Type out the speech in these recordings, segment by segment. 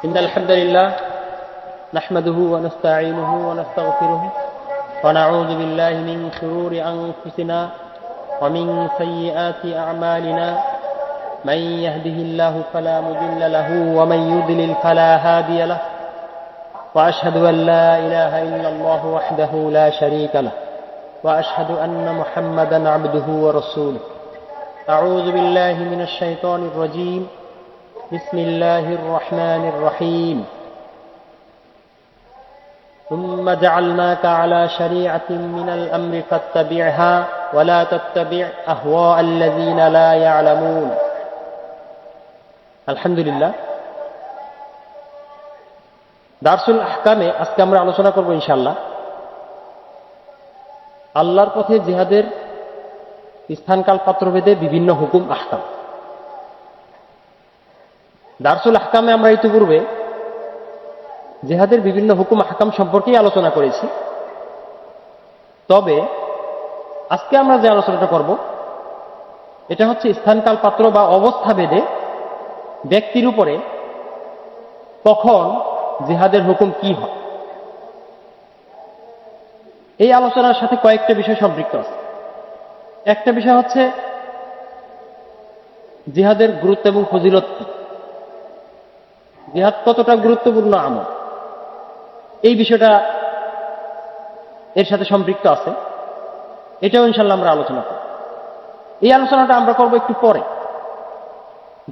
إن الحمد لله نحمده ونستعينه ونستغفره ونعوذ بالله من شرور أنفسنا ومن سيئات أعمالنا من يهده الله فلا مضل له ومن يضلل فلا هادي له وأشهد أن لا إله إلا الله وحده لا شريك له وأشهد أن محمدا عبده ورسوله أعوذ بالله من الشيطان الرجيم بسم الله الرحمن الرحيم ثم جعلناك على شريعة من الأمر فاتبعها ولا تتبع أهواء الذين لا يعلمون الحمد لله দারসুল আহকামে আজকে আমরা আলোচনা করব ইনশাআল্লাহ আল্লাহর পথে জিহাদের স্থানকাল পাত্রভেদে বিভিন্ন হুকুম আহকাম। দারসুল আহকামে আমরা ইতিপূর্বে জিহাদের বিভিন্ন হুকুম আহকাম সম্পর্কেই আলোচনা করেছি। তবে আজকে আমরা যে আলোচনাটা করব এটা হচ্ছে স্থানকাল পাত্র বা অবস্থা ভেদে ব্যক্তির উপরে কখন জিহাদের হুকুম কি হয়। এই আলোচনার সাথে কয়েকটা বিষয় সম্পৃক্ত আছে। একটা বিষয় হচ্ছে জিহাদের গুরুত্ব এবং ফজিলত। জিহাদ কতটা গুরুত্বপূর্ণ আমল, এই বিষয়টা এর সাথে সম্পৃক্ত আছে। এটাও ইনশাল্লাহ আমরা আলোচনা করব। এই আলোচনাটা আমরা করব একটু পরে,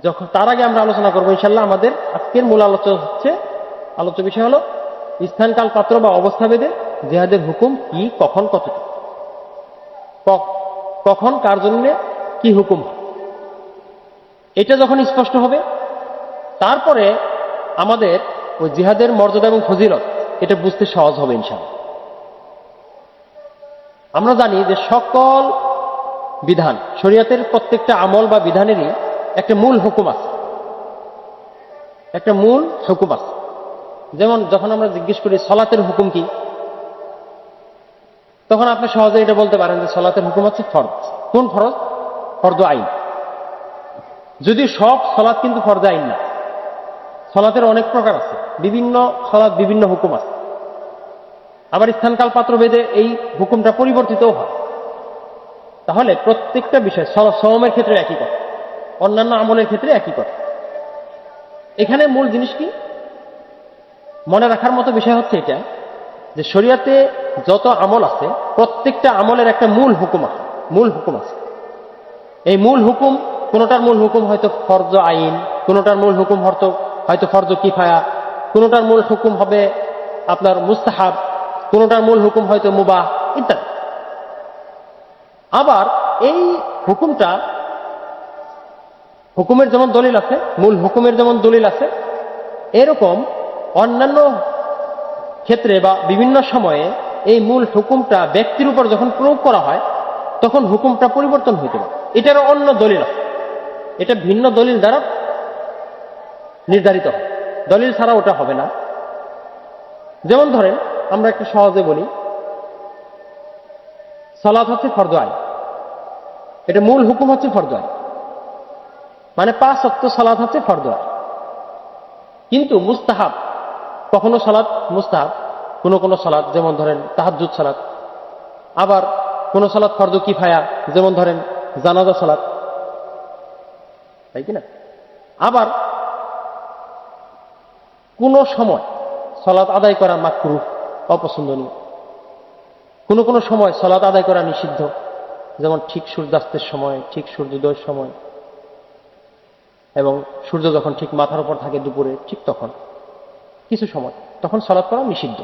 যখন তার আগে আমরা আলোচনা করব ইনশাল্লাহ আমাদের আজকের মূল আলোচ্য বিষয় হলো স্থানকাল পাত্র বা অবস্থা ভেদে জিহাদের হুকুম কি, কখন, কতটা, কখন কার জন্য কি হুকুম হয়। এটা যখন স্পষ্ট হবে তারপরে আমাদের ওই জিহাদের মর্যাদা এবং ফজিলত এটা বুঝতে সহজ হবে ইনশাআল্লাহ। আমরা জানি যে সকল বিধান, শরীয়তের প্রত্যেকটা আমল বা বিধানেরই একটা মূল হুকুম আছে, একটা মূল হুকুম আছে। যেমন যখন আমরা জিজ্ঞেস করি সলাতের হুকুম কি, তখন আপনি সহজে এটা বলতে পারেন যে সলাতের হুকুম হচ্ছে ফরজ। কোন ফরজ? ফরজ আইন। যদি সব সলাত কিন্তু ফরজ আইন না, সলাতের অনেক প্রকার আছে, বিভিন্ন সলাত বিভিন্ন হুকুম আছে। আবার স্থানকাল পাত্র ভেদে এই হুকুমটা পরিবর্তিতও হয়। তাহলে প্রত্যেকটা বিষয়, সওমের ক্ষেত্রে একই কথা, অন্যান্য আমলের ক্ষেত্রে একই কথা। এখানে মূল জিনিস কি মনে রাখার মতো বিষয় হচ্ছে এটা যে শরীয়তে যত আমল আছে প্রত্যেকটা আমলের একটা মূল হুকুম আছে। এই মূল হুকুম, কোনোটার মূল হুকুম হয়তো ফরজ আইন, কোনোটার মূল হুকুম হয়তো ফরজ কিফায়া, কোনোটার মূল হুকুম হবে আপনার মুস্তাহাব, কোনোটার মূল হুকুম হয়তো মুবাহ ইত্যাদি। আবার এই হুকুমের যেমন দলিল আছে, মূল হুকুমের যেমন দলিল আছে, এরকম অন্যান্য ক্ষেত্রে বা বিভিন্ন সময়ে এই মূল হুকুমটা ব্যক্তির উপর যখন প্রয়োগ করা হয় তখন হুকুমটা পরিবর্তন হইতে পারে। এটারও অন্য দলিল আছে, এটা ভিন্ন দলিল দ্বারা নির্ধারিত হয়, দলিল ছাড়া ওটা হবে না। যেমন ধরেন আমরা একটু সহজে বলি, সালাত হচ্ছে ফরজ আইন, এটা মূল হুকুম হচ্ছে ফরজ আইন, মানে 5 ওয়াক্ত সালাত হচ্ছে ফরজ আইন। কিন্তু মুস্তাহাব, কখনো সালাত মুস্তাহাব, কোন সালাত যেমন ধরেন তাহাজ্জুদ সালাত, আবার কোন সালাত ফরজ কিফায়া যেমন ধরেন জানাজা সালাত, তাই কিনা। আবার কোন সময় সালাত আদায় করা মাকরুহ, অপছন্দনীয়, কোন সময় সালাত আদায় করা নিষিদ্ধ, যেমন ঠিক সূর্যাস্তের সময়, ঠিক সূর্যোদয়ের সময়, এবং সূর্য যখন ঠিক মাথার উপর থাকে দুপুরে, ঠিক তখন কিছু সময় তখন সালাত করা নিষিদ্ধ।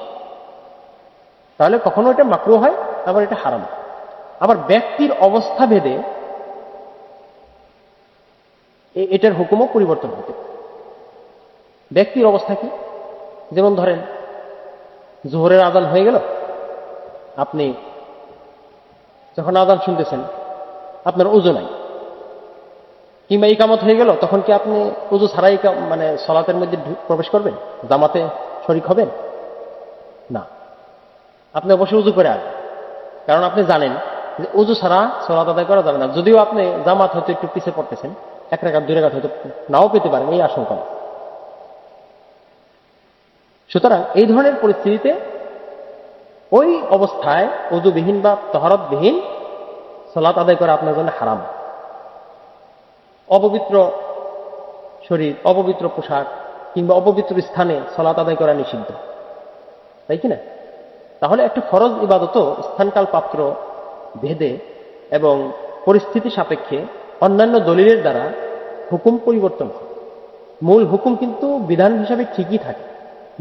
তাহলে কখনো এটা মাকরুহ হয়, আবার এটা হারাম। আবার ব্যক্তির অবস্থা ভেদে এটার হুকুমও পরিবর্তন হতে পারে। ব্যক্তির অবস্থা কি? যেমন ধরেন জোহরের আযান হয়ে গেল, আপনি যখন আযান শুনতেছেন আপনার ওযু নাই, কিংবা ইকামত হয়ে গেল, তখন কি আপনি ওযু ছাড়াই মানে সালাতের মধ্যে প্রবেশ করবেন, জামাতে শরীক হবেন না? আপনি অবশ্যই ওযু করে আসবেন, কারণ আপনি জানেন যে ওযু ছাড়া সালাত আদায় করা যাবে না। যদিও আপনি জামাত হয়তো একটু পিছিয়ে পড়তেছেন, 1 রাকাত 2 রাকাত হয়তো নাও পেতে পারেন, এই আশঙ্কা। সুতরাং এই ধরনের পরিস্থিতিতে ওই অবস্থায় ওযুবিহীন বা তহরতবিহীন সালাত আদায় করা আপনার জন্য হারাম। অপবিত্র শরীর, অপবিত্র পোশাক কিংবা অপবিত্র স্থানে সালাত আদায় করা নিষিদ্ধ, তাই কি না? তাহলে একটা ফরজ ইবাদতও স্থানকাল পাত্র ভেদে এবং পরিস্থিতি সাপেক্ষে অন্যান্য দলিলের দ্বারা হুকুম পরিবর্তন হয়। মূল হুকুম কিন্তু বিধান হিসাবে ঠিকই থাকে,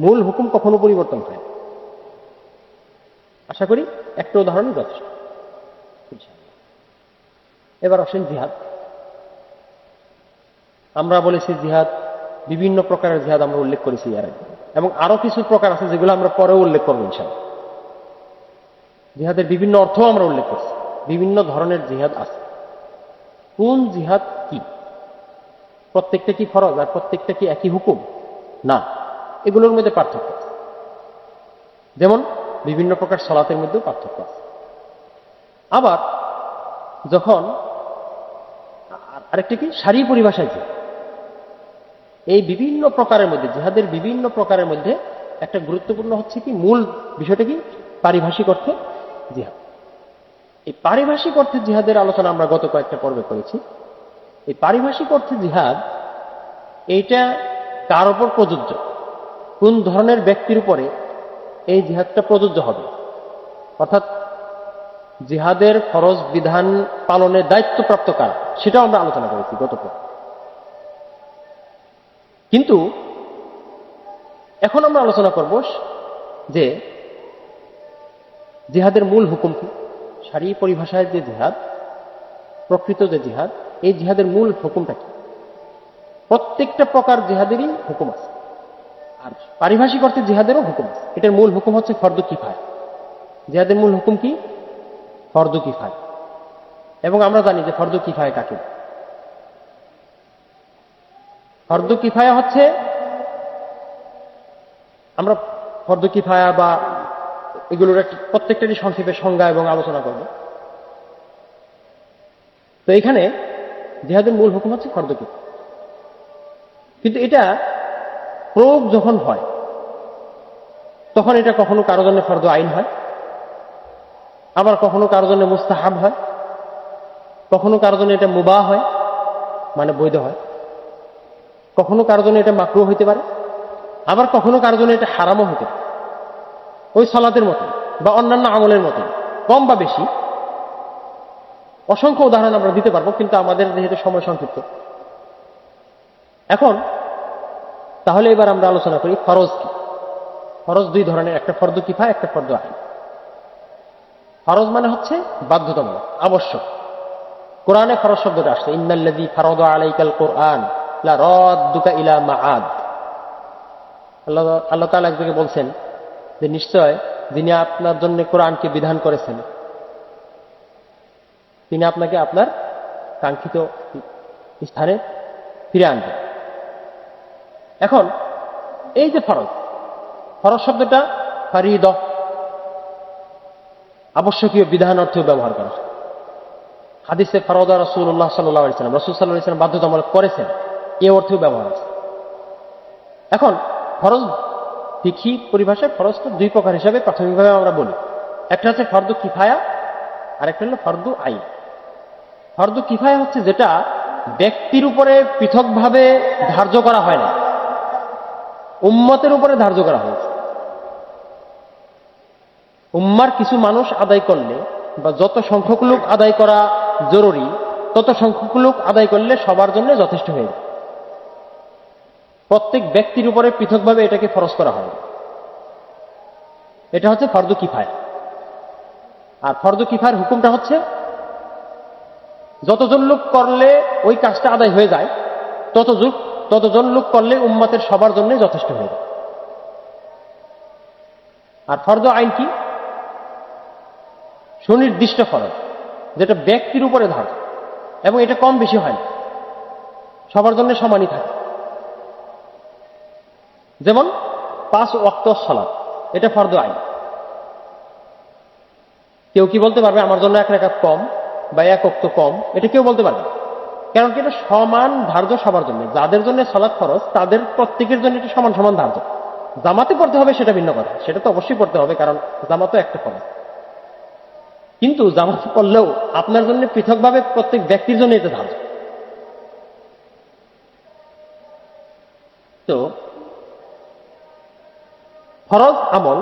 মূল হুকুম কখনো পরিবর্তন হয় না। আশা করি একটা উদাহরণই যথেষ্ট। এবার আসেন জিহাদ। আমরা বলেছি জিহাদ, বিভিন্ন প্রকারের জিহাদ আমরা উল্লেখ করেছি এর আগে, এবং আরো কিছু প্রকার আছে যেগুলো আমরা পরেও উল্লেখ করবো ইনশাআল্লাহ। জিহাদের বিভিন্ন অর্থ আমরা উল্লেখ করছি, বিভিন্ন ধরনের জিহাদ আছে। কোন জিহাদ কি? প্রত্যেকটা কি ফরজ আর প্রত্যেকটা কি একই হুকুম? না, এগুলোর মধ্যে পার্থক্য আছে। যেমন বিভিন্ন প্রকার সালাতের মধ্যেও পার্থক্য আছে। আবার যখন আরেকটা কি সারি পরিভাষায় জিহাদ, এই বিভিন্ন প্রকারের মধ্যে জিহাদের বিভিন্ন প্রকারের মধ্যে একটা গুরুত্বপূর্ণ হচ্ছে কি মূল বিষয়টা কি পারিভাষিক অর্থে জিহাদ। এই পারিভাষিক অর্থে জিহাদের আলোচনা আমরা গত কয়েকটা পর্বে করেছি। এই পারিভাষিক অর্থে জিহাদ এইটা কার উপর প্রযোজ্য, কোন ধরনের ব্যক্তির উপরে এই জিহাদটা প্রযোজ্য হবে, অর্থাৎ জিহাদের ফরজ বিধান পালনের দায়িত্বপ্রাপ্ত কারা, সেটাও আমরা আলোচনা করেছি গত পর্বে। কিন্তু এখন আমরা আলোচনা করব যে জিহাদের মূল হুকুম কি, সারি পরিভাষায় যে জিহাদ, প্রকৃত যে জিহাদ, এই জিহাদের মূল হুকুমটা কি। প্রত্যেকটা প্রকার জিহাদেরই হুকুম আছে, আর পারিভাষিক অর্থে জিহাদেরও হুকুম আছে। এটার মূল হুকুম হচ্ছে ফরদু কিফায়া। জিহাদের মূল হুকুম কি? ফরদু কিফায়া। এবং আমরা জানি যে ফরদু কিফায়া কাকে। ফরদু কিফায়া হচ্ছে, আমরা ফরদু কিফায়া বা এগুলোর প্রত্যেকটারই সংক্ষেপে সংজ্ঞা এবং আলোচনা করব। তো এখানে জিহাদের মূল হুকুম হচ্ছে ফরদু কিফায়া, কিন্তু এটা প্রয়োগ যখন হয় তখন এটা কখনো কারো জন্য ফরদু আইন হয়, আবার কখনো কারো জন্য মুস্তাহাব হয়, কখনো কারো জন্য এটা মুবাহ হয়, মানে বৈধ হয়, কখনো কারো জন্য এটা মাকরুহ হইতে পারে, আবার কখনো কারো জন্য এটা হারামও হতে পারে। ওই সালাতের মতো বা অন্যান্য আমলের মতো কম বা বেশি অসংখ্য উদাহরণ আমরা দিতে পারবো, কিন্তু আমাদের যেহেতু সময় সংক্ষিপ্ত। এখন তাহলে এবার আমরা আলোচনা করি ফরজ কি। ফরজ দুই ধরনের, একটা ফরদু কিফায়া, একটা ফরদু আইন। ফরজ মানে হচ্ছে বাধ্যতামূলক, আবশ্যক। কোরআনে ফরজ শব্দটা আসছে, ইন্নাল্লাযী ফারাদা আলাইকাল কুরআন লা রাদ্দুকা ইলা মাআদ। আল্লাহ তাআলা এক জায়গায় বলছেন যে নিশ্চয় যিনি আপনার জন্য কোরআনকে বিধান করেছেন তিনি আপনাকে আপনার কাঙ্ক্ষিত স্থানে ফিরে আনবেন। এখন এই যে ফরজ, ফরজ শব্দটা ফারিদা, আবশ্যকীয় বিধান অর্থেও ব্যবহার করা হয়। হাদিসে ফারাদা রাসূলুল্লাহ সাল্লাল্লাহু আলাইহি ওয়াসাল্লাম, রাসূল সাল্লাল্লাহু আলাইহি ওয়াসাল্লাম বাধ্যতামূলক করেছেন, এই অর্থেও ব্যবহার আছে। এখন ফরজ ফিকহি পরিভাষায় ফরজটা দুই প্রকার হিসাবে প্রাথমিকভাবে আমরা বলি। একটা হচ্ছে ফরদু কিফায়া, আর একটা হলো ফরদু আইন। ফরদু কিফায়া হচ্ছে যেটা ব্যক্তির উপরে পৃথকভাবে ধার্য করা হয় না, উম্মতের উপরে ধার্য করা হয়েছে। উম্মার কিছু মানুষ আদায় করলে বা যত সংখ্যক লোক আদায় করা জরুরি তত সংখ্যক লোক আদায় করলে সবার জন্য যথেষ্ট হয়ে যায়। প্রত্যেক ব্যক্তির উপরে পৃথকভাবে এটাকে ফরজ করা হয়, এটা হচ্ছে ফরদু কিফায়া। আর ফরদু কিফায়ার হুকুমটা হচ্ছে যতজন লোক করলে ওই কাজটা আদায় হয়ে যায়, ততজন লোক করলে উম্মতের সবার জন্য যথেষ্ট হয়ে যায়। আর ফরদু আইন কি? সুনির্দিষ্ট ফরজ, যেটা ব্যক্তির উপরে ধার্য, এবং এটা কম বেশি হয় না, সবার জন্য সমানই থাকে। যেমন 5 ওয়াক্ত সালাত, এটা ফরদু আইন। কেউ কি বলতে পারবে আমার জন্য 1 রাকাত কম বা 1 ওয়াক্ত কম? এটা কেউ বলতে পারবে, কারণ কি এটা সমান ধার্য সবার জন্য। যাদের জন্য সালাত ফরজ তাদের প্রত্যেকের জন্য এটা সমান সমান ধার্য। জামাতে পড়তে হবে সেটা ভিন্ন কথা, সেটা তো অবশ্যই পড়তে হবে, কারণ জামাতও একটা ফরজ। কিন্তু জামাতে পড়লেও আপনার জন্য পৃথকভাবে প্রত্যেক ব্যক্তির জন্য এটা ধার্য। তো ফরজ আমল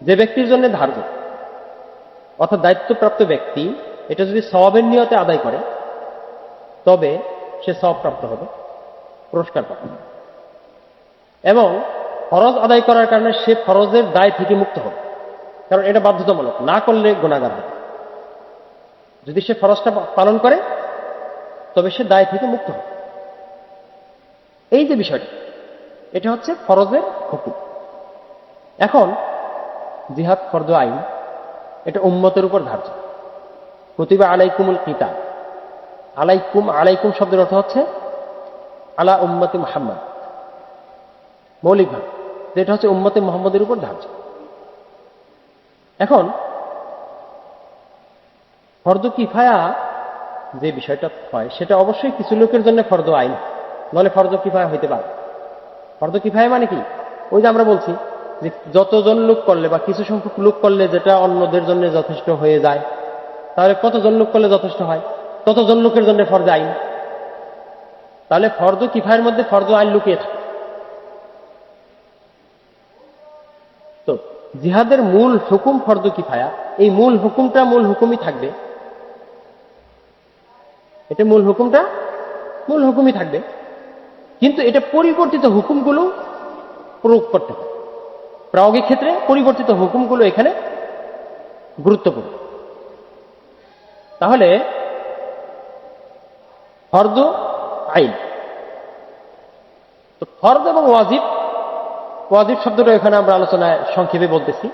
যে ব্যক্তির জন্য ধার্য, অর্থাৎ দায়িত্বপ্রাপ্ত ব্যক্তি এটা যদি সওয়াবের নিয়তে আদায় করে তবে সে সওয়াবপ্রাপ্ত হবে, পুরস্কার পাবে। এবং ফরজ আদায় করার কারণে সে ফরজের দায় থেকে মুক্ত হবে, কারণ এটা বাধ্যতামূলক, না করলে গুনাহগার হবে। যদি সে ফরজটা পালন করে তবে সে দায় থেকে মুক্ত হবে। এই যে বিষয়টা, এটা হচ্ছে ফরজের হুকুম। এখন জিহাদ ফরজ আইন, এটা উম্মতের উপর ধার্য। কুতিবা আলাইকুমুল কিতাল, আলাইকুম, আলাইকুম শব্দের অর্থ হচ্ছে আলা উম্মতি মুহাম্মদ, মৌলিকভাবে যেটা হচ্ছে উম্মতে মুহাম্মদের উপর ধার্য। এখন ফরজ কিফায়া যে বিষয়টা হয় সেটা অবশ্যই কিছু লোকের জন্য ফরজ আইন, নলে ফরজ কিফায়া হইতে পারে। ফরজ কিফায়া মানে কি? ওই যে আমরা বলছি যে যতজন লোক করলে বা কিছু সংখ্যক লোক করলে যেটা অন্যদের জন্য যথেষ্ট হয়ে যায়, তাহলে কতজন লোক করলে যথেষ্ট হয়? ততজন লোকের জন্য ফরজ আইন। তাহলে ফরজ কিফায়ের মধ্যে ফরজ আইন লুকিয়ে থাকে। তো জিহাদের মূল হুকুম ফরজ কিফায়া, এই মূল হুকুমটা মূল হুকুমই থাকবে, এটা মূল হুকুমটা মূল হুকুমই থাকবে, কিন্তু এটা পরিবর্তিত হুকুমগুলো প্রয়োগ করতে হবে। প্রয়োগের ক্ষেত্রে পরিবর্তিত হুকুমগুলো এখানে গুরুত্বপূর্ণ। তাহলে ফরজ আইন, তো ফরজ এবং ওয়াজিব, ওয়াজিব শব্দটা এখানে আমরা আলোচনায় সংক্ষেপে বলতেছি,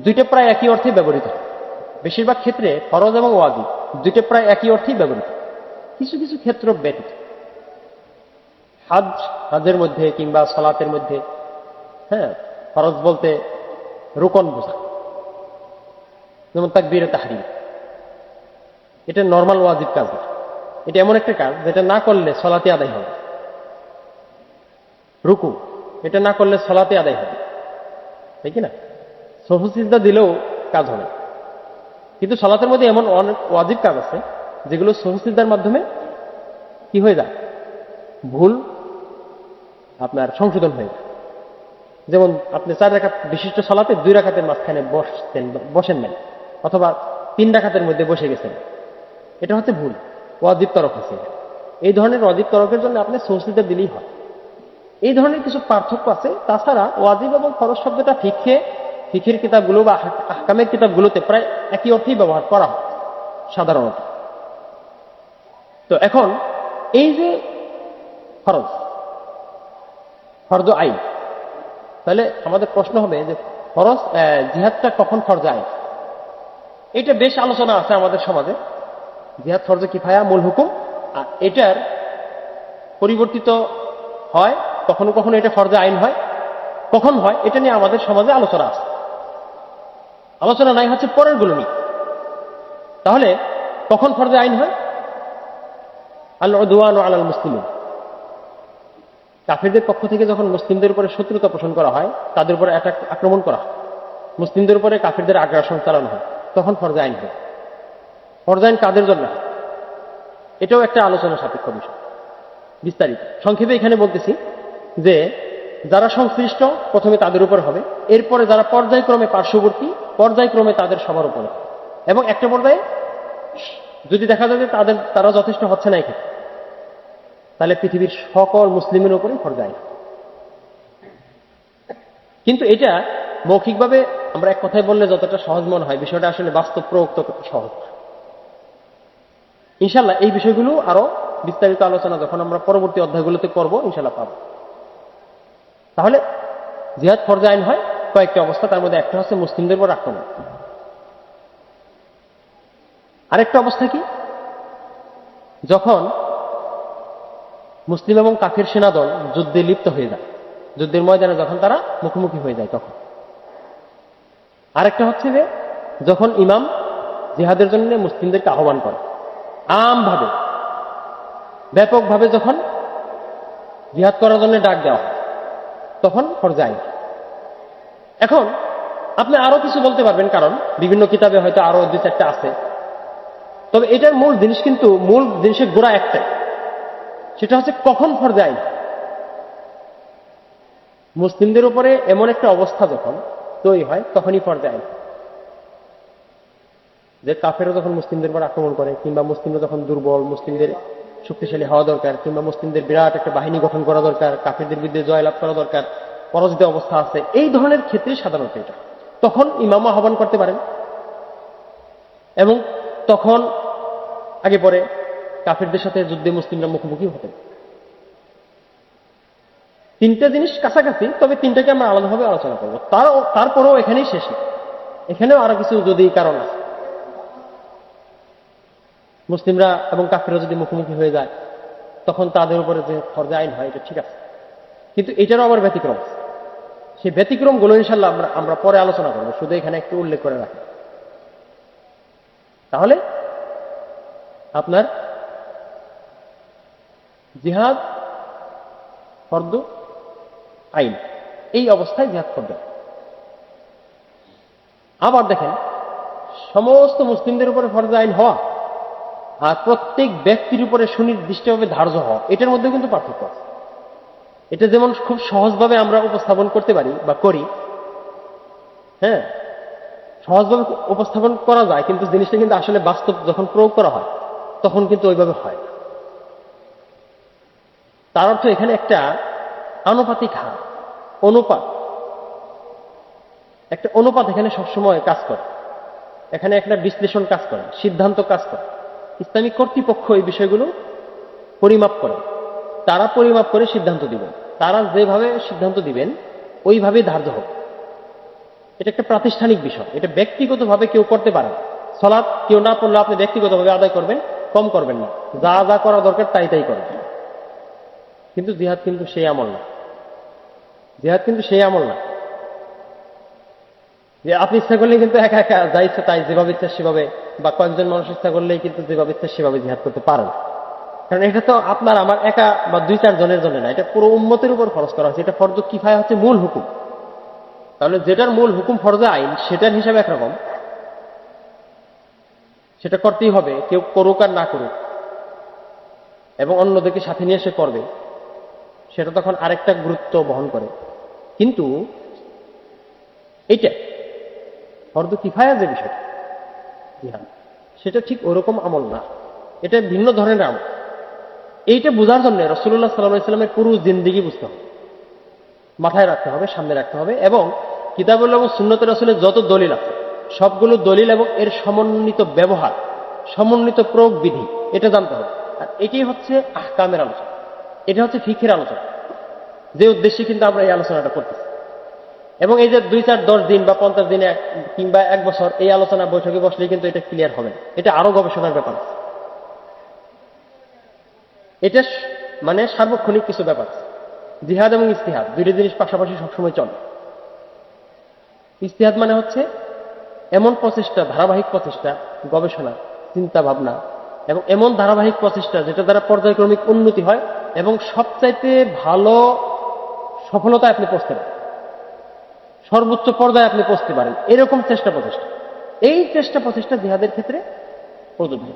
দুইটা প্রায় একই অর্থে ব্যবহৃত হয়। বেশিরভাগ ক্ষেত্রে ফরজ এবং ওয়াজিব দুইটা প্রায় একই অর্থেই ব্যবহৃত, কিছু কিছু ক্ষেত্র ব্যতীত। হাজের মধ্যে কিংবা সালাতের মধ্যে, হ্যাঁ, ফরজ বলতে রুকন বোঝা, যেমন তাকবীরে তাহরিম, এটা নর্মাল ওয়াজিব কাজ। এটা এমন একটা কাজ যেটা না করলে সালাতে আদায় হবে। রুকু, এটা না করলে সালাতে আদায় হবে, তাই কি না? সহু সিজদা দিলেও কাজ হবে। কিন্তু সালাতের মধ্যে এমন অনেক ওয়াজিব কাজ আছে যেগুলো সহু সিজদার মাধ্যমে কি হয়ে যায়, ভুল আপনার সংশোধন হয়ে যায়। যেমন আপনি 4 রাকাত বিশিষ্ট সালাতে 2 রাকাতের মাঝখানে বসেন নাই, অথবা 3 রাকাতের মধ্যে বসে গেছেন, এটা হচ্ছে ভুল, ওয়াজিব তরক আছে। এই ধরনের ওয়াজিব তরকের জন্য আপনি সহু সিজদা দিলেই হয়। এই ধরনের কিছু পার্থক্য আছে। তাছাড়া ওয়াজিব এবং ফরজ শব্দটা ফিকহের কিতাবগুলো বা আহকামের কিতাবগুলোতে প্রায় একই অর্থেই ব্যবহার করা হয় সাধারণত। তো এখন এই যে ফরজ আইন, তাহলে আমাদের প্রশ্ন হবে যে ফরজ জিহাদটা কখন ফরজ আইন? এটা বেশ আলোচনা আছে আমাদের সমাজে। জিহাদ ফরজ কিফায়া মূল হুকুম, আর এটার পরিবর্তিত হয়, কখনো কখনো এটা ফরজ আইন হয়, কখন হয় এটা নিয়ে আমাদের সমাজে আলোচনা আছে। আলোচনা নাই হচ্ছে পরের গুলো নিয়ে। তাহলে কখন ফরজ আইন হয়? আল উদওয়ান আলাল মুসলিমিন, কাফেরদের পক্ষ থেকে যখন মুসলিমদের উপরে শত্রুতা পোষণ করা হয়, তাদের উপরে আক্রমণ করা হয়, মুসলিমদের উপরে কাফেরদের আগ্রাসন চালানো হয়, তখন ফরজ আইন হয়। ফরজ আইন কাদের জন্য? এটাও একটা আলোচনা সাপেক্ষ বিষয়, বিস্তারিত। সংক্ষেপে এখানে বলতেছি যে যারা সংশ্লিষ্ট প্রথমে তাদের উপর হবে, এরপরে যারা পর্যায়ক্রমে পার্শ্ববর্তী, পর্যায়ক্রমে তাদের সবার উপরে, এবং একটা পর্যায়ে যদি দেখা যায় যে তারা যথেষ্ট হচ্ছে না এখানে, তাহলে পৃথিবীর সকল মুসলিমের উপরে ফরজ আইন। কিন্তু এটা মৌখিকভাবে আমরা এক কথায় বললে যতটা সহজ মনে হয়, বিষয়টা আসলে বাস্তব প্রয়োগ তো সহজ। ইনশাল্লাহ এই বিষয়গুলো আরো বিস্তারিত আলোচনা যখন আমরা পরবর্তী অধ্যায়গুলোতে করব ইনশাল্লাহ পাবো। তাহলে জিহাদ ফরজ আইন হয় কয়েকটা অবস্থা, তার মধ্যে একটা হচ্ছে মুসলিমদের উপর আক্রমণ। আরেকটা অবস্থা কি? যখন মুসলিম এবং কাফের সেনাদল যুদ্ধে লিপ্ত হয়ে যায়, যুদ্ধের ময়দানে যখন তারা মুখোমুখি হয়ে যায় তখন। আরেকটা হচ্ছে যে যখন ইমাম জিহাদের জন্য মুসলিমদেরকে আহ্বান করে, আমভাবে ব্যাপকভাবে যখন জিহাদ করার জন্য ডাক দেওয়া হয়, তখন ফরজে আইন। এখন আপনি আরো কিছু বলতে পারবেন, কারণ বিভিন্ন কিতাবে হয়তো আরো 2-4টা আছে, তবে এটার মূল জিনিস কিন্তু মূল জিনিসের গোড়া একটাই, সেটা হচ্ছে কখন ফরজে আইন। মুসলিমদের উপরে এমন একটা অবস্থা যখন তৈরি হয় তখনই ফরজে আইন। যে কাফেরও যখন মুসলিমদের উপর আক্রমণ করে, কিংবা মুসলিমরা যখন দুর্বল, মুসলিমদের শক্তিশালী হওয়া দরকার, কিংবা মুসলিমদের বিরাট একটা বাহিনী গঠন করা দরকার, কাফেরদের বিরুদ্ধে জয়লাভ করা দরকার, পরাজিত অবস্থা আছে, এই ধরনের ক্ষেত্রে সাধারণত এটা তখন ইমাম আহ্বান করতে পারেন, এবং তখন আগে পরে কাফেরদের সাথে যুদ্ধে মুসলিমরা মুখোমুখি হতেন। তিনটা জিনিস কাছাকাছি, তবে তিনটাকে আমরা আলাদাভাবে আলোচনা করবো। তারপরেও এখানেই শেষ না, এখানেও আরো কিছু যদি কারণ আছে। মুসলিমরা এবং কাফেররা যদি মুখোমুখি হয়ে যায় তখন তাদের উপরে যে ফরজে আইন হয় এটা ঠিক আছে, কিন্তু এটারও আবার ব্যতিক্রম আছে। সেই ব্যতিক্রমগুলো ইনশাল্লাহ আমরা পরে আলোচনা করবো, শুধু এখানে একটু উল্লেখ করে রাখি। তাহলে আপনার জিহাদ ফরজ আইন, এই অবস্থায় জিহাদ করবে। আবার দেখেন, সমস্ত মুসলিমদের উপরে ফরজ আইন হওয়া আর প্রত্যেক ব্যক্তির উপরে সুনির্দিষ্টভাবে ধার্য হওয়া, এটার মধ্যে কিন্তু পার্থক্য আছে। এটা যেমন খুব সহজভাবে আমরা উপস্থাপন করতে পারি বা করি, হ্যাঁ, সহজভাবে উপস্থাপন করা যায়, কিন্তু জিনিসটা কিন্তু আসলে বাস্তব যখন প্রয়োগ করা হয় তখন কিন্তু ওইভাবে হয়। তার অর্থ এখানে একটা আনুপাতিক হার, একটা অনুপাত এখানে সবসময় কাজ করে, এখানে একটা বিশ্লেষণ কাজ করে, সিদ্ধান্ত কাজ করে। ইসলামিক কর্তৃপক্ষ এই বিষয়গুলো পরিমাপ করে, তারা পরিমাপ করে সিদ্ধান্ত দিবেন, তারা যেভাবে সিদ্ধান্ত দিবেন ওইভাবেই ধার্য হবে। এটা একটা প্রাতিষ্ঠানিক বিষয়, এটা ব্যক্তিগতভাবে কেউ করতে পারে না। সালাত কেউ না পড়লে আপনি ব্যক্তিগতভাবে আদায় করবেন, কম করবেন না, যা যা করা দরকার তাই তাই করবেন। কিন্তু জিহাদ কিন্তু সেই আমল না, জিহাদ কিন্তু সেই আমল না যে আপনি ইচ্ছা করলে কিন্তু একা একা যা ইচ্ছা তাই, যেভাবে ইচ্ছা সেভাবে, বা কয়েকজন মানুষ ইচ্ছা করলেই কিন্তু যেভাবে ইচ্ছা সেভাবে জিহাদ করতে পারেন। কারণ এটা তো আপনার আমার একা বা 2-4 জনের জন্য না, এটা পুরো উম্মতের উপর খরচ করা হচ্ছে। এটা ফরজ কিফায়া হচ্ছে মূল হুকুম। তাহলে যেটার মূল হুকুম ফরজে আইন, সেটার হিসাবে একরকম, সেটা করতেই হবে, কেউ করুক আর না করুক, এবং অন্যদেরকে সাথে নিয়ে সে করবে, সেটা তখন আরেকটা গুরুত্ব বহন করে। কিন্তু এইটা ফরজ কিফায়া যে বিষয়টা জিহাদ, সেটা ঠিক ওরকম আমল না, এটা ভিন্ন ধরনের আমল। এইটা বোঝার জন্য রাসূলুল্লাহ সাল্লাল্লাহু আলাইহি ওয়াসাল্লামের পুরো জিন্দেগি বুঝতে হবে, মাথায় রাখতে হবে, সামনে রাখতে হবে, এবং কিতাবুল্লাহ এবং সুন্নতে রাসূলের যত দলিল আছে সবগুলো দলিল এবং এর সমন্বিত ব্যবহার, সমন্বিত প্রয়োগ বিধি, এটা জানতে হবে। আর এটাই হচ্ছে আহকামের আলোচনা, এটা হচ্ছে ফিকহের আলোচনা, যে উদ্দেশ্যে কিন্তু আমরা এই আলোচনাটা করতেছি। এবং এই যে 2-4-10 দিন বা 50 দিনে কিংবা 1 বছর এই আলোচনা বৈঠকে বসলে কিন্তু এটা ক্লিয়ার হবে না, এটা আরো গবেষণার ব্যাপার আছে, এটা মানে সার্বক্ষণিক কিছু ব্যাপার আছে। জিহাদ এবং ইজতিহাদ দুইটা জিনিস পাশাপাশি সবসময় চলে। ইজতিহাদ মানে হচ্ছে এমন প্রচেষ্টা, ধারাবাহিক প্রচেষ্টা, গবেষণা, চিন্তা ভাবনা, এবং এমন ধারাবাহিক প্রচেষ্টা যেটা দ্বারা পর্যায়ক্রমিক উন্নতি হয় এবং সবচাইতে ভালো সফলতায় আপনি পৌঁছতে পারেন, সর্বোচ্চ পর্যায়ে আপনি পৌঁছতে পারেন, এরকম চেষ্টা প্রচেষ্টা। এই চেষ্টা প্রচেষ্টা জিহাদের ক্ষেত্রে প্রযোজ্য।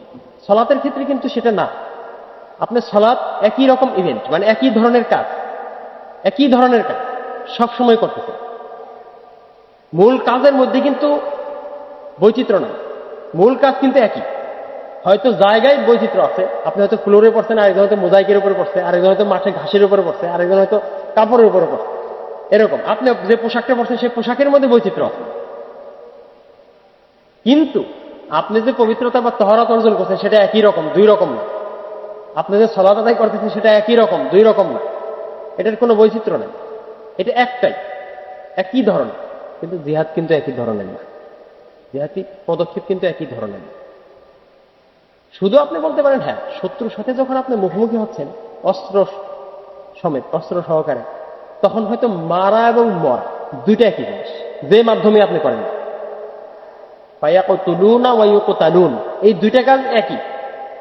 সালাতের ক্ষেত্রে কিন্তু সেটা না। আপনি সালাত একই রকম ইভেন্ট, মানে একই ধরনের কাজ সবসময় করতেছেন, মূল কাজের মধ্যে কিন্তু বৈচিত্র্য নাই, মূল কাজ কিন্তু একই। হয়তো জায়গায় বৈচিত্র্য আছে, আপনি হয়তো ফ্লোরে পড়ছেন, আরেকজন হয়তো মোজাইকের উপরে পড়ছে, আরেকজন হয়তো মাঠে ঘাসের উপরে পড়ছে, আরেকজন হয়তো কাপড়ের উপরে পড়ছে, এরকম। আপনি যে পোশাকটা পড়ছেন সেই পোশাকের মধ্যে বৈচিত্র্য আছে, কিন্তু আপনি যে পবিত্রতা বা তহরাত অর্জন করছেন সেটা একই রকম, 2 রকম না। আপনি যে সালাত আদায় করতেছেন সেটা একই রকম, 2 রকম না। এটার কোনো বৈচিত্র্য নেই, এটা একটাই, একই ধরনের। কিন্তু জিহাদ কিন্তু একই ধরনের না, জিহাদি পদক্ষেপ কিন্তু একই ধরনের না। শুধু আপনি বলতে পারেন হ্যাঁ, শত্রুর সাথে যখন আপনি মুখোমুখি হচ্ছেন অস্ত্র সমেত, অস্ত্র সহকারে, তখন হয়তো মারা এবং মরা দুইটা একই জিনিস, যে মাধ্যমে আপনি করেন। ফায়াকুতুলুনা ওয়া ইউকতালুন, এই দুইটা কাজ একই,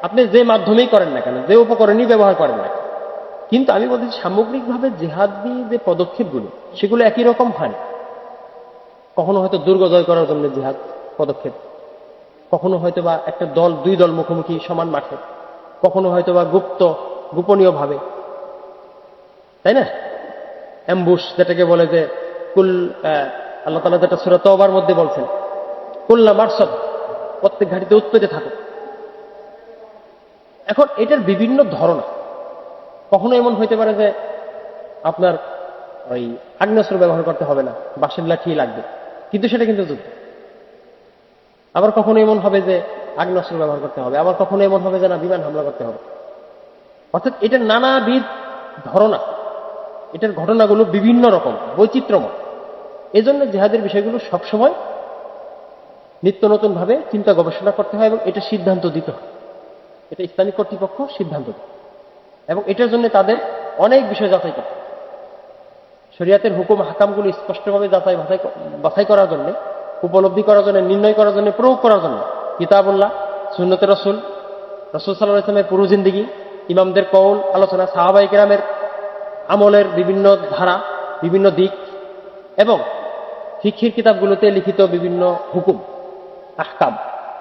আপনি যে মাধ্যমেই করেন না কেন, যে উপকরণই ব্যবহার করেন না কেন। কিন্তু আমি বলছি সামগ্রিকভাবে জিহাদি যে পদক্ষেপগুলো সেগুলো একই রকম হয় না। কখনো হয়তো দুর্গ জয় করার জন্য জিহাদ পদক্ষেপ, কখনো হয়তো বা একটা দল দুই দল মুখোমুখি সমান মাঠে, কখনো হয়তো বা গোপনীয় ভাবে, তাই না? অ্যাম্বুশ যেটাকে বলে যে আল্লাহ তাআলা যেটা সূরা তওবার মধ্যে বলছেন, কুল্লা মারসাদ, প্রত্যেক ঘাটিতে উৎপেতে থাকো। এখন এটার বিভিন্ন ধরন আছে। কখনো এমন হইতে পারে যে আপনার ওই আগ্নেয়াস্ত্র ব্যবহার করতে হবে না, বাঁশের লাঠি লাগবে, কিন্তু সেটা কিন্তু যুদ্ধ। আবার কখনো এমন হবে যে আগ্নেয়াস্ত্র ব্যবহার করতে হবে, আবার কখনো এমন হবে যে না, বিমান হামলা করতে হবে। অর্থাৎ এটার নানাবিধ ধরন আছে, এটার ঘটনাগুলো বিভিন্ন রকম, বৈচিত্র্যময়। এজন্য জিহাদের বিষয়গুলো সবসময় নিত্য নতুন ভাবে চিন্তা গবেষণা করতে হয় এবং এটা সিদ্ধান্ত দিতে হয়। এটা ইসলামী কর্তৃপক্ষ সিদ্ধান্ত দেয় এবং এটার জন্য তাদের অনেক বিষয় যাচাই করতে হয়। শরিয়াতের হুকুম হাকামগুলো স্পষ্টভাবে যাচাই বাছাই করার জন্য, উপলব্ধি করার জন্য, নির্ণয় করার জন্য, প্রয়োগ করার জন্য কিতাবুল্লাহ, সুন্নতে রাসূল সাল্লাল্লাহু আলাইহি ওয়াসাল্লামের পুরো জিন্দেগি, ইমামদের কওল আলোচনা, সাহাবায়ে কেরামের আমলের বিভিন্ন ধারা, বিভিন্ন দিক এবং ফিকহির কিতাবগুলোতে লিখিত বিভিন্ন হুকুম আহকাম,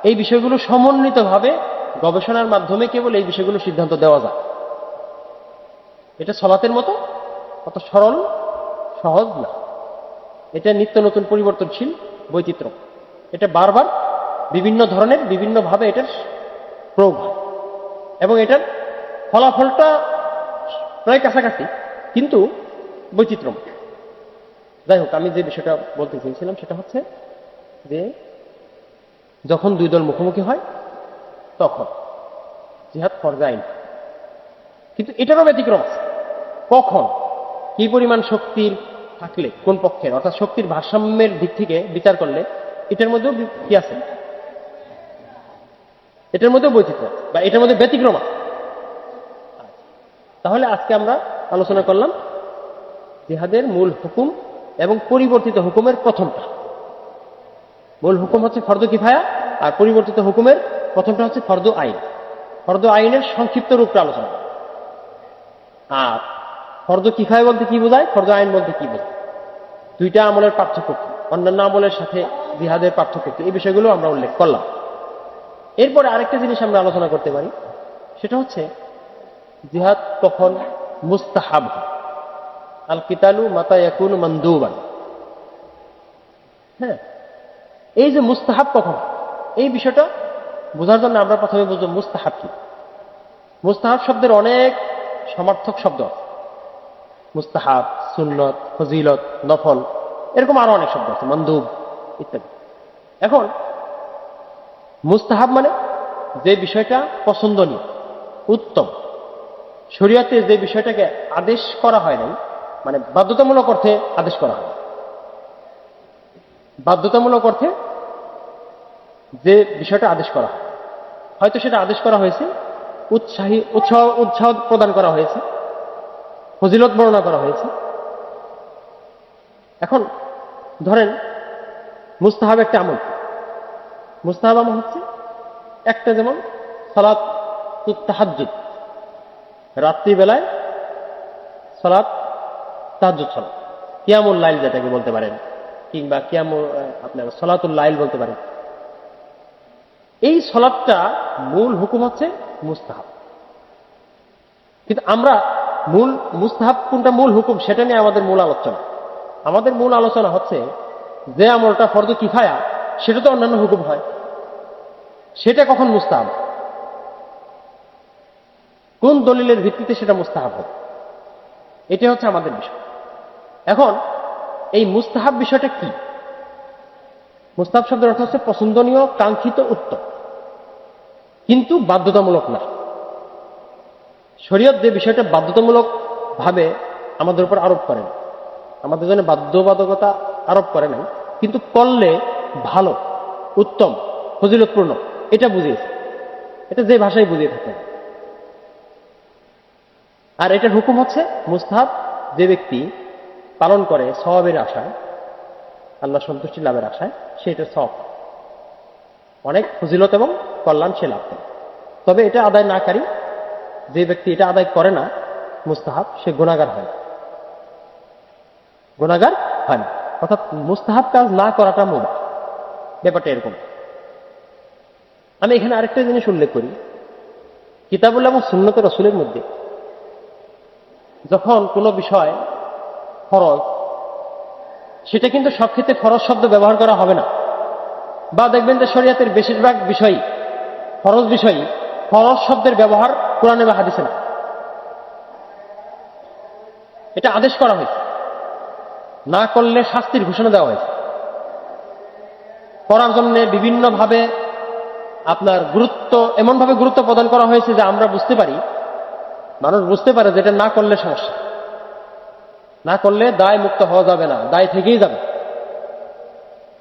এই বিষয়গুলো সমন্বিতভাবে গবেষণার মাধ্যমে কেবল এই বিষয়গুলো সিদ্ধান্ত দেওয়া যায়। এটা সলাতের মতো অত সরল সহজ না। এটা নিত্য নতুন পরিবর্তনশীল বৈচিত্র্য। এটা বারবার বিভিন্ন ধরনের বিভিন্নভাবে এটার প্রয়োগ হয় এবং এটার ফলাফলটা প্রায় কাছাকাছি কিন্তু বৈচিত্র্যময়। যাই হোক, আমি যে বিষয়টা বলতে চেয়েছিলাম সেটা হচ্ছে যে যখন দুই দল মুখোমুখি হয় তখন জিহাদ ফরজে আইন। কিন্তু এটারও ব্যতিক্রম আছে। কখন কি পরিমাণ শক্তির থাকলে কোন পক্ষের, অর্থাৎ শক্তির ভারসাম্যের দিক থেকে বিচার করলে এটার মধ্যেও কি আছে, এটার মধ্যেও বৈচিত্র্য আছে বা এটার মধ্যে ব্যতিক্রম আছে। তাহলে আজকে আমরা আলোচনা করলাম জিহাদের মূল হুকুম এবং পরিবর্তিত হুকুমের প্রথমটা। মূল হুকুম হচ্ছে ফরদু কিফায়া আর পরিবর্তিত হুকুমের প্রথমটা হচ্ছে ফরদু আইন। ফরদু আইনের সংক্ষিপ্ত রূপটা আলোচনা করা। আর ফরদু কিফায়া বলতে কি বোঝায়, ফরদু আইন বলতে কি বোঝায়, দুইটা আমলের পার্থক্য কি, অন্যান্য আমলের সাথে জিহাদের পার্থক্য কি, এই বিষয়গুলো আমরা উল্লেখ করলাম। এরপরে আরেকটা জিনিস আমরা আলোচনা করতে পারি, সেটা হচ্ছে জিহাদ কখন মুস্তাহাব হয়। আল কিতালু মাতা ইয়াকুনু মানদুবান। হ্যাঁ, এই যে মুস্তাহাব কখন, এই বিষয়টা বোঝার জন্য আমরা প্রথমে বুঝব মুস্তাহাব কি। মুস্তাহাব শব্দের অনেক সমার্থক শব্দ আছে। মুস্তাহাব, সুন্নত, ফজিলত, নফল, এরকম আরো অনেক শব্দ আছে, মানদুব ইত্যাদি। এখন মুস্তাহাব মানে যে বিষয়টা পছন্দনীয়, উত্তম, শরীয়তে যে বিষয়টাকে আদেশ করা হয় নাই, মানে বাধ্যতামূলক অর্থে আদেশ করা হয়, বাধ্যতামূলক অর্থে যে বিষয়টা আদেশ করা হয়, হয়তো সেটা আদেশ করা হয়েছে, উৎসাহ প্রদান করা হয়েছে, ফজিলত বর্ণনা করা হয়েছে। এখন ধরেন মুস্তাহাব একটা আমল। মুস্তাহাব আমল হচ্ছে একটা, যেমন সালাত তাহাজ্জুদ, রাত্রিবেলায় সালাত তাহাজ্জুদ সালাত, কিয়ামুল লাইল যেটাকে বলতে পারেন, কিংবা আপনার সালাতুল লাইল বলতে পারেন। এই সালাতটা মূল হুকুম হচ্ছে মুস্তাহাব। কিন্তু আমরা মূল মুস্তাহাব কোনটা মূল হুকুম সেটা নিয়ে আমাদের মূল আলোচনা। আমাদের মূল আলোচনা হচ্ছে যে আমলটা ফরদু কিফায়া, সেটা তো অন্যান্য হুকুম হয়, সেটা কখন মুস্তাহাব, কোন দলিলের ভিত্তিতে সেটা মুস্তাহাব হবে, এটা হচ্ছে আমাদের বিষয়। এখন এই মুস্তাহাব বিষয়টা কি? মুস্তাহাব শব্দের অর্থ হচ্ছে পছন্দনীয়, কাঙ্ক্ষিত, উত্তম, কিন্তু বাধ্যতামূলক না। শরীয়ত যে বিষয়টা বাধ্যতামূলক ভাবে আমাদের উপর আরোপ করেন, আমাদের জন্য বাধ্যবাধকতা আরোপ করে নাই, কিন্তু করলে ভালো, উত্তম, ফজিলতপূর্ণ, এটা বুঝিয়েছে। এটা যে ভাষায় বুঝিয়ে থাকেন। আর এটার হুকুম হচ্ছে মুস্তাহাব যে ব্যক্তি পালন করে সওয়াবের আশায়, আল্লাহ সন্তুষ্টি লাভের আশায়, সে এটা সওয়াব, অনেক ফজিলত এবং কল্যাণ সে লাভ করে। তবে এটা আদায় নাকারী যে ব্যক্তি এটা আদায় করে না, মুস্তাহাব, সে গুনাহগার হয় না, গুনাহগার হয় না। অর্থাৎ মুস্তাহাব কাজ না করাটা মুবাহ, ব্যাপারটা এরকম। আমি এখানে আরেকটা জিনিস উল্লেখ করি, কিতাবুল্লাহ এবং সুন্নতে রাসূলের মধ্যে যখন কোনো বিষয় ফরজ, সেটা কিন্তু সব ক্ষেত্রে ফরজ শব্দ ব্যবহার করা হবে না। বা দেখবেন যে শরীয়তের বেশিরভাগ বিষয়ই, ফরজ বিষয়ই, ফরজ শব্দের ব্যবহার কোরআনে বা হাদিসে না। এটা আদেশ করা হয়েছে, না করলে শাস্তির ঘোষণা দেওয়া হয়েছে। করার জন্য বিভিন্নভাবে আপনার গুরুত্ব, এমনভাবে গুরুত্ব প্রদান করা হয়েছে যে আমরা বুঝতে পারি, মানুষ বুঝতে পারে যে এটা না করলে সমস্যা, না করলে দায় মুক্ত হওয়া যাবে না, দায় থেকেই যাবে।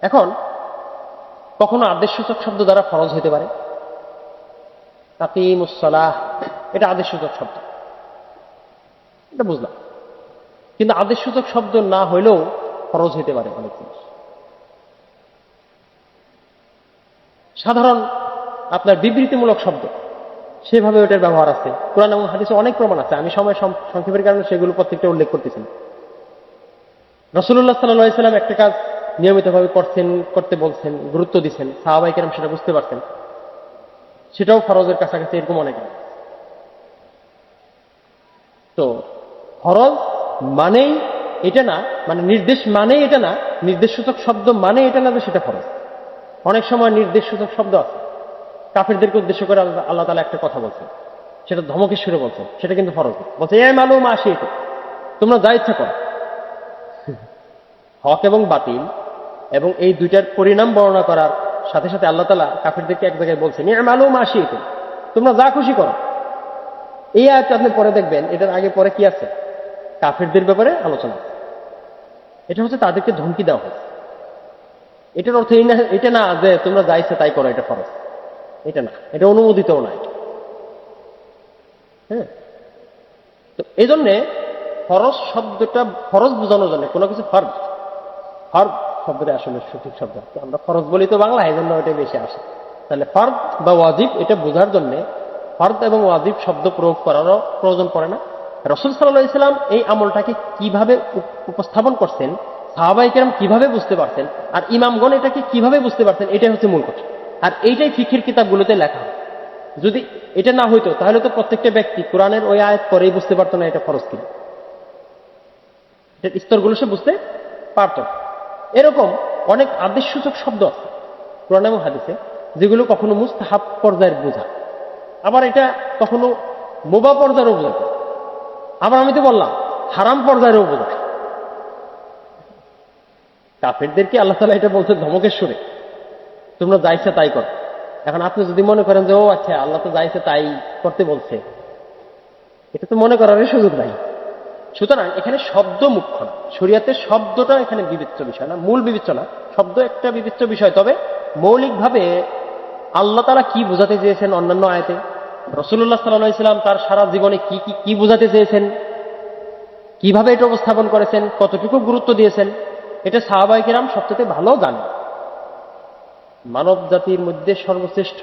এখন কখনো আদেশসূচক শব্দ দ্বারা ফরজ হতে পারে, আকিমুস সালাহ, এটা আদেশসূচক শব্দ, এটা বুঝলাম। কিন্তু আদেশসূচক শব্দ না হইলেও ফরজ হতে পারে অনেক জিনিস। সাধারণ আপনার বিবৃতিমূলক শব্দ, সেভাবে ওটার ব্যবহার আছে। কোরআন এবং হাদিসে অনেক প্রমাণ আছে, আমি সময় সংক্ষেপের কারণে সেগুলো প্রত্যেকটা উল্লেখ করতেছি। রাসূলুল্লাহ সাল্লাল্লাহু আলাইহি ওয়াসাল্লাম একটা কাজ নিয়মিতভাবে করতে বলছেন, গুরুত্ব দিচ্ছেন, সাহাবায়ে কেরাম সেটা বুঝতে পারছেন, সেটাও ফরজের কাছাকাছি, এরকম অনেক। তো ফরজ মানেই এটা না, মানে নির্দেশ মানেই এটা না, নির্দেশসূচক শব্দ মানে এটা না যে সেটা ফরজ। অনেক সময় নির্দেশসূচক শব্দ আছে, কাফিরদেরকে উদ্দেশ্য করে আল্লাহ তাআলা একটা কথা বলছেন, সেটা ধমকের সুরে বলছেন, সেটা কিন্তু ফরজ বলছে, এ মালুম আশিয়তু, তোমরা যা ইচ্ছা করো। হক এবং বাতিল এবং এই দুইটার পরিণাম বর্ণনা করার সাথে সাথে আল্লাহ তাআলা কাফিরদেরকে এক জায়গায় বলছেন, এ মালুম আশিয়তু, তোমরা যা খুশি করো। এই আয়াত আপনি পরে দেখবেন, এটার আগে পরে কি আছে, কাফিরদের ব্যাপারে আলোচনা। এটা হচ্ছে তাদেরকে ধমকি দেওয়া হয়েছে। এটার অর্থ এটা না যে তোমরা যা ইচ্ছা তাই করো, এটা ফরজ, এটা না, এটা অনুমোদিতও না। হ্যাঁ, তো এই জন্যে ফরজ শব্দটা, ফরজ বোঝানোর জন্য কোনো কিছু ফরজ, ফরজ শব্দটা আসলে সঠিক শব্দ, আমরা ফরজ বলি তো বাংলা, এই জন্য ওইটা বেশি আসে। তাহলে ফরজ বা ওয়াজিব এটা বোঝার জন্য ফরজ এবং ওয়াজিব শব্দ প্রয়োগ করারও প্রয়োজন পড়ে না। রাসূল সাল্লাল্লাহু আলাইহি ওয়াসাল্লাম এই আমলটাকে কিভাবে উপস্থাপন করছেন, সাহাবায়ে কেরাম কিভাবে বুঝতে পারছেন, আর ইমামগণ এটাকে কিভাবে বুঝতে পারছেন, এটাই হচ্ছে মূল কথা। আর এইটাই ফিকহের কিতাবগুলোতে লেখা হয়। যদি এটা না হইতো তাহলে তো প্রত্যেকটা ব্যক্তি কোরআনের ওই আয়াত পরেই বুঝতে পারতো না এটা ফরজ কিনা, এটার স্তরগুলো সে বুঝতে পারত। এরকম অনেক আদেশসূচক শব্দ আছে কোরআন এবং হাদিসে, যেগুলো কখনো মুস্তাহাব পর্যায়ের বোঝা, আবার এটা কখনো মুবাহ পর্যায়েরও বোঝাতে, আবার আমি তো বললাম হারাম পর্যায়েরও বোঝাতে। কাফেরদেরকে আল্লাহ তাআলা এটা বলছে ধমকের সুরে, তোমরা যা ইচ্ছা তাই করো। এখন আপনি যদি মনে করেন যে ও আচ্ছা, আল্লাহ তো যা ইচ্ছা তাই করতে বলছে, এটা তো মনে করার সুযোগ নাই। সুতরাং এখানে শব্দ মুখ্য না, শরীয়তের শব্দটা এখানে বিবেচ্য বিষয় না, মূল বিবেচ্য না, শব্দ একটা বিবেচ্য বিষয়। তবে মৌলিকভাবে আল্লাহ তাআলা কি বোঝাতে চেয়েছেন অন্যান্য আয়াতে, রাসূলুল্লাহ সাল্লাল্লাহু আলাইহি ওয়াসাল্লাম তার সারা জীবনে কি বোঝাতে চেয়েছেন, কিভাবে এটা উপস্থাপন করেছেন, কতটুকু গুরুত্ব দিয়েছেন, এটা সাহাবায়ে কেরাম সবচেয়ে ভালো জানেন। মানব জাতির মধ্যে সর্বশ্রেষ্ঠ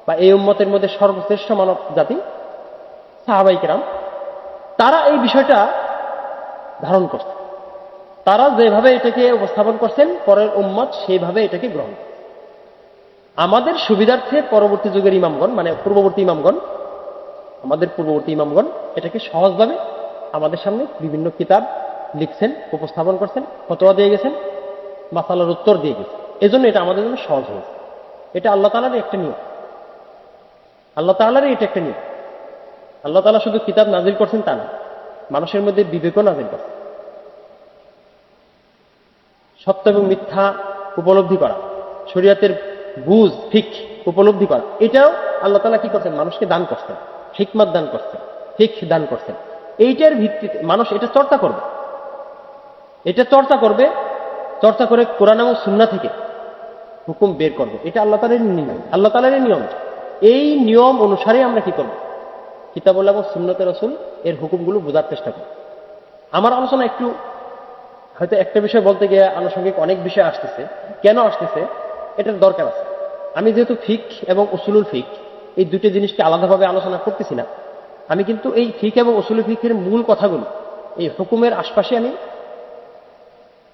বা এই উম্মতের মধ্যে সর্বশ্রেষ্ঠ মানব জাতি সাহাবায়ে কেরাম, তারা এই বিষয়টা ধারণ করছে, তারা যেভাবে এটাকে উপস্থাপন করছেন পরের উম্মত সেইভাবে এটাকে গ্রহণ করে। আমাদের সুবিধার্থে পরবর্তী যুগের ইমামগণ, মানে পূর্ববর্তী ইমামগণ, আমাদের পূর্ববর্তী ইমামগণ এটাকে সহজভাবে আমাদের সামনে বিভিন্ন কিতাব লিখছেন, উপস্থাপন করছেন, ফতোয়া দিয়ে গেছেন, মাসালার উত্তর দিয়ে গেছেন। এজন্য এটা আমাদের জন্য সহজ হয়েছে। এটা আল্লাহ তাআলারই একটা নিয়ম, আল্লাহ তাআলারই এটা একটা নিয়ম। আল্লাহ তাআলা শুধু কিতাব নাজিল করছেন তা না, মানুষের মধ্যে বিবেকও নাজিল করছেন। সত্য এবং মিথ্যা উপলব্ধি করা, শরীয়তের বুঝ ঠিক উপলব্ধি করা, এটাও আল্লাহ তাআলা কি করছেন, মানুষকে দান করছেন, হিকমত দান করছেন, ঠিক দান করছেন। এইটার ভিত্তিতে মানুষ এটা চর্চা করবে, এটা চর্চা করবে, চর্চা করে কোরআন এবং সুন্নাহ থেকে হুকুম বের করবে। এটা আল্লাহ তাআলার নিয়ম, আল্লাহ তাআলার নিয়ম। এই নিয়ম অনুসারে আমরা কি করব, কিতাবুল্লাহ এবং সুন্নতে রাসূল এর হুকুমগুলো বোঝার চেষ্টা করব। আমার আলোচনা একটু হয়তো একটা বিষয় বলতে গিয়ে আনুষঙ্গিক অনেক বিষয় আসতেছে। কেন আসতেছে এটার দরকার আছে। আমি যেহেতু ফিকহ এবং উসুলুল ফিকহ এই দুটো জিনিসকে আলাদাভাবে আলোচনা করতেছি না, আমি কিন্তু এই ফিকহ এবং উসুল ফিকহের মূল কথাগুলো এই হুকুমের আশপাশে আমি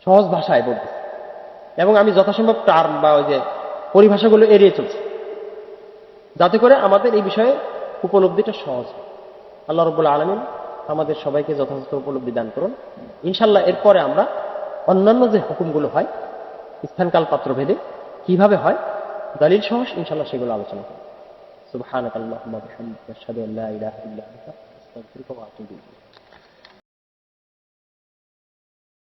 সহজ ভাষায় বলতেছি, এবং আমি যথাসম্ভব টার্ম বা ওই যে পরিভাষাগুলো এড়িয়ে চলছি, যাতে করে আমাদের এই বিষয়ে উপলব্ধিটা সহজ হয়। আল্লাহ রাব্বুল আলামিন আমাদের সবাইকে যথাযথ উপলব্ধি দান করুন। ইনশাআল্লাহ এরপরে আমরা অন্যান্য যে হুকুমগুলো হয় স্থানকাল পাত্র ভেদে কিভাবে হয় দলিল সহ ইনশাআল্লাহ সেগুলো আলোচনা করব। সুবহানাকাল্লাহুম্মা ওয়া বিহামদিকা আশহাদু আল্লা ইলাহা ইল্লা আনতা আস্তাগফিরুকা ওয়া আতুবু ইলাইক।